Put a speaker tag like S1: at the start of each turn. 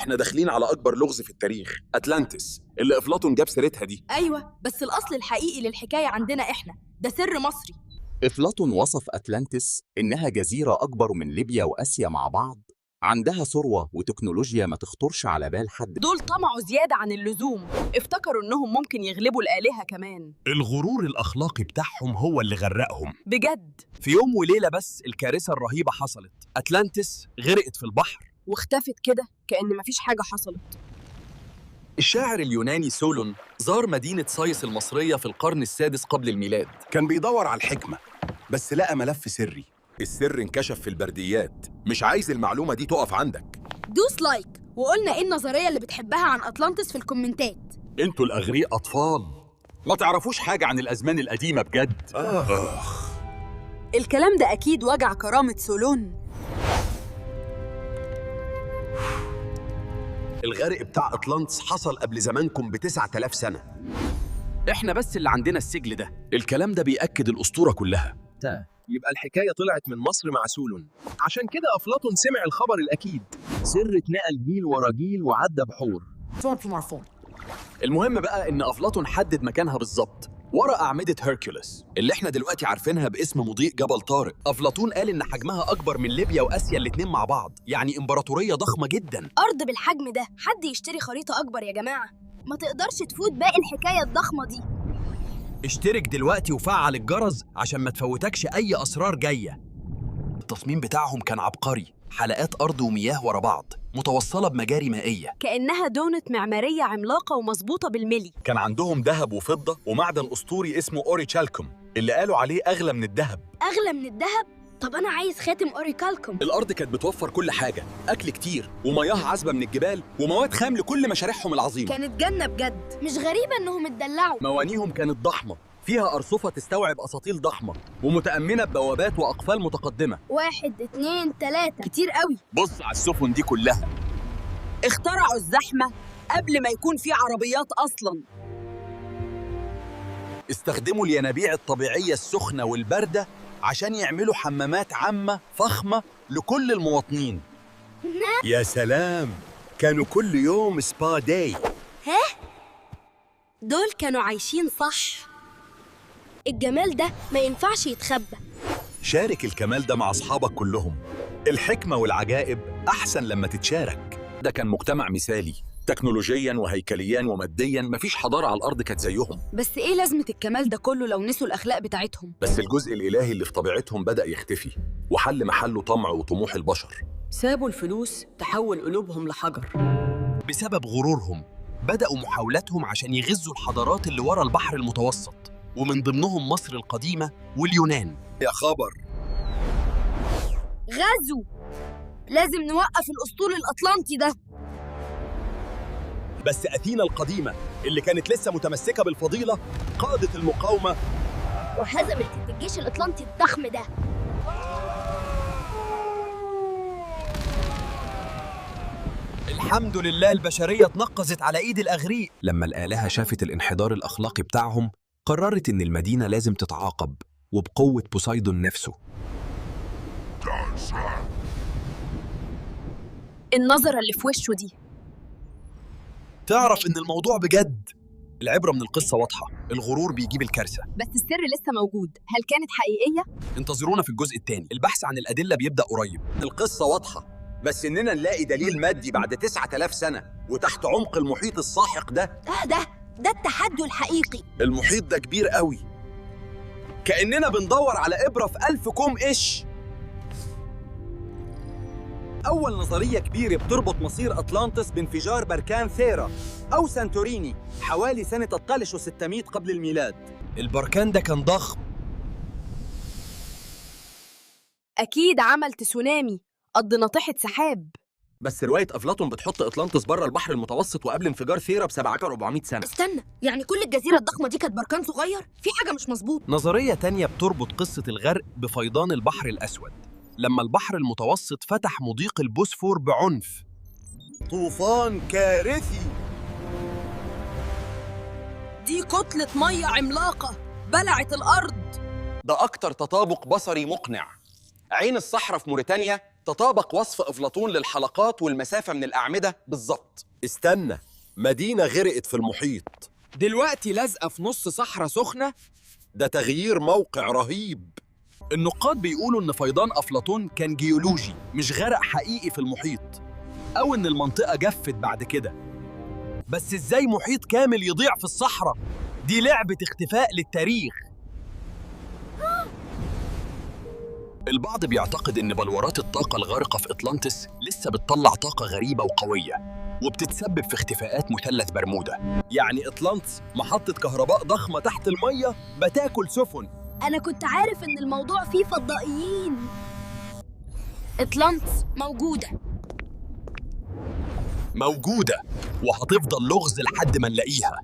S1: احنا داخلين على أكبر لغز في التاريخ، أتلانتس اللي أفلاطون جاب سيرتها دي.
S2: أيوة، بس الأصل الحقيقي للحكاية عندنا إحنا، ده سر مصري.
S3: أفلاطون وصف أتلانتس إنها جزيرة أكبر من ليبيا وآسيا مع بعض، عندها ثروة وتكنولوجيا ما تخطرش على بال حد.
S2: دول طمعوا زيادة عن اللزوم، افتكروا إنهم ممكن يغلبوا الآلهة كمان.
S4: الغرور الأخلاقي بتاعهم هو اللي غرقهم.
S2: بجد.
S4: في يوم وليلة بس الكارثة الرهيبة حصلت، أتلانتس غرقت في البحر
S2: واختفت كده كأن مفيش حاجة حصلت.
S1: الشاعر اليوناني سولون زار مدينة سايس المصرية في القرن السادس قبل الميلاد.
S5: كان بيدور على الحكمة، بس لقى ملف سري.
S1: السر انكشف في البرديات. مش عايز المعلومة دي تقف عندك.
S6: دوس لايك وقلنا ايه النظرية اللي بتحبها عن أطلانتس في الكومنتات.
S4: انتوا الأغرياء أطفال، ما تعرفوش حاجة عن الأزمان القديمة بجد.
S2: الكلام ده أكيد وجع كرامة سولون.
S5: الغرق بتاع أطلانتس حصل قبل زمانكم ب9000 سنة.
S1: احنا بس اللي عندنا السجل ده. الكلام ده بيأكد الأسطورة كلها.
S7: يبقى الحكاية طلعت من مصر مع سولون، عشان كده أفلاطون سمع الخبر الأكيد. سر اتنقل جيل ورا جيل وعدى بحور.
S1: المهم بقى إن أفلاطون حدد مكانها بالظبط ورا أعمدة هيركوليس اللي احنا دلوقتي عارفينها باسم مضيق جبل طارق. أفلاطون قال إن حجمها أكبر من ليبيا وآسيا الاتنين مع بعض، يعني إمبراطورية ضخمة جدا.
S6: أرض بالحجم ده حد يشتري خريطة أكبر يا جماعة؟ ما تقدرش تفوت باقي الحكاية الضخمة دي.
S4: اشترك دلوقتي وفعل الجرس عشان ما تفوتكش أي أسرار جاية.
S1: التصميم بتاعهم كان عبقري، حلقات أرض ومياه ورا بعض متوصلة بمجاري مائية،
S2: كأنها دونت معمارية عملاقة ومظبوطة بالملي.
S4: كان عندهم ذهب وفضة ومعدن أسطوري اسمه أوريتشالكوم اللي قالوا عليه أغلى من الذهب.
S6: أغلى من الذهب؟ طب أنا عايز خاتم أوريكالكم.
S1: الأرض كانت بتوفر كل حاجة، أكل كتير ومياه عذبة من الجبال ومواد خام لكل مشاريعهم العظيمة.
S6: كانت جنة بجد. مش غريبة إنهم اتدلعوا.
S1: موانيهم كانت ضخمة، فيها أرصفة تستوعب أساطيل ضخمة ومتأمنة ببوابات وأقفال متقدمة.
S6: 1 2 3 كتير قوي.
S1: بص على السفن دي كلها.
S2: اخترعوا الزحمة قبل ما يكون في عربيات أصلاً.
S1: استخدموا الينابيع الطبيعية السخنة والباردة عشان يعملوا حمامات عامة فخمة لكل المواطنين.
S5: يا سلام، كانوا كل يوم سبا داي.
S6: دول كانوا عايشين صح. الجمال ده ما ينفعش يتخبى.
S4: شارك الكمال ده مع أصحابك كلهم. الحكمة والعجائب أحسن لما تتشارك.
S1: ده كان مجتمع مثالي، تكنولوجياً وهيكلياً ومادياً مفيش حضارة على الأرض كانت زيهم.
S2: بس إيه لازمة الكمال ده كله لو نسوا الأخلاق بتاعتهم؟
S1: بس الجزء الإلهي اللي في طبيعتهم بدأ يختفي وحل محله طمع وطموح البشر.
S2: سابوا الفلوس تحول قلوبهم لحجر.
S4: بسبب غرورهم بدأوا محاولاتهم عشان يغزوا الحضارات اللي ورا البحر المتوسط، ومن ضمنهم مصر القديمة واليونان.
S5: يا خبر،
S6: غزو. لازم نوقف الأسطول الأطلنطي ده.
S4: بس أثينا القديمة اللي كانت لسه متمسكة بالفضيلة قادت المقاومة
S6: وهزمت الجيش الأطلنطي الضخم ده.
S4: الحمد لله البشرية اتنقذت على إيد الأغريق.
S1: لما الآلهة شافت الانحدار الأخلاقي بتاعهم قررت إن المدينة لازم تتعاقب وبقوة بوسايدون نفسه.
S2: النظرة اللي في وشه دي.
S4: تعرف إن الموضوع بجد. العبرة من القصة واضحة، الغرور بيجيب الكارثة.
S2: بس السر لسه موجود، هل كانت حقيقية؟
S1: انتظرونا في الجزء الثاني، البحث عن الأدلة بيبدأ قريب.
S5: القصة واضحة، بس إننا نلاقي دليل مادي بعد 9000 سنة وتحت عمق المحيط الساحق ده.
S6: ده التحدي الحقيقي.
S5: المحيط ده كبير قوي، كأننا بندور على إبرة في 1000 كوم قش.
S7: أول نظرية كبيرة بتربط مصير أطلانتس بانفجار بركان ثيرا أو سانتوريني حوالي سنة 1300 قبل الميلاد.
S4: البركان ده كان ضخم،
S2: أكيد عمل تسونامي قد ناطحة سحاب.
S7: بس رواية أفلاطون بتحط أطلانتس بره البحر المتوسط وقبل انفجار ثيرا ب7400 سنة.
S6: استنى، يعني كل الجزيرة الضخمة دي كانت بركان صغير؟ في حاجة مش مظبوط.
S4: نظرية تانية بتربط قصة الغرق بفيضان البحر الأسود لما البحر المتوسط فتح مضيق البوسفور بعنف.
S5: طوفان كارثي.
S2: دي كتلة مية عملاقة بلعت الأرض.
S5: ده أكتر تطابق بصري مقنع. عين الصحراء في موريتانيا تطابق وصف أفلاطون للحلقات والمسافة من الأعمدة بالظبط.
S8: استنى، مدينة غرقت في المحيط.
S9: دلوقتي لازقة في نص صحراء سخنة.
S8: ده تغيير موقع رهيب.
S1: النقاد بيقولوا إن فيضان أفلاطون كان جيولوجي مش غرق حقيقي في المحيط، أو إن المنطقة جفت بعد كده. بس إزاي محيط كامل يضيع في الصحراء؟ دي لعبة اختفاء للتاريخ. البعض بيعتقد إن بلورات الطاقة الغارقة في أطلانتس لسه بتطلع طاقة غريبة وقوية وبتتسبب في اختفاءات مثلث برمودا. يعني أطلانتس محطة كهرباء ضخمة تحت المية بتاكل سفن.
S6: أنا كنت عارف إن الموضوع فيه فضائيين. أطلانتس
S1: موجودة وهتفضل لغز لحد ما نلاقيها.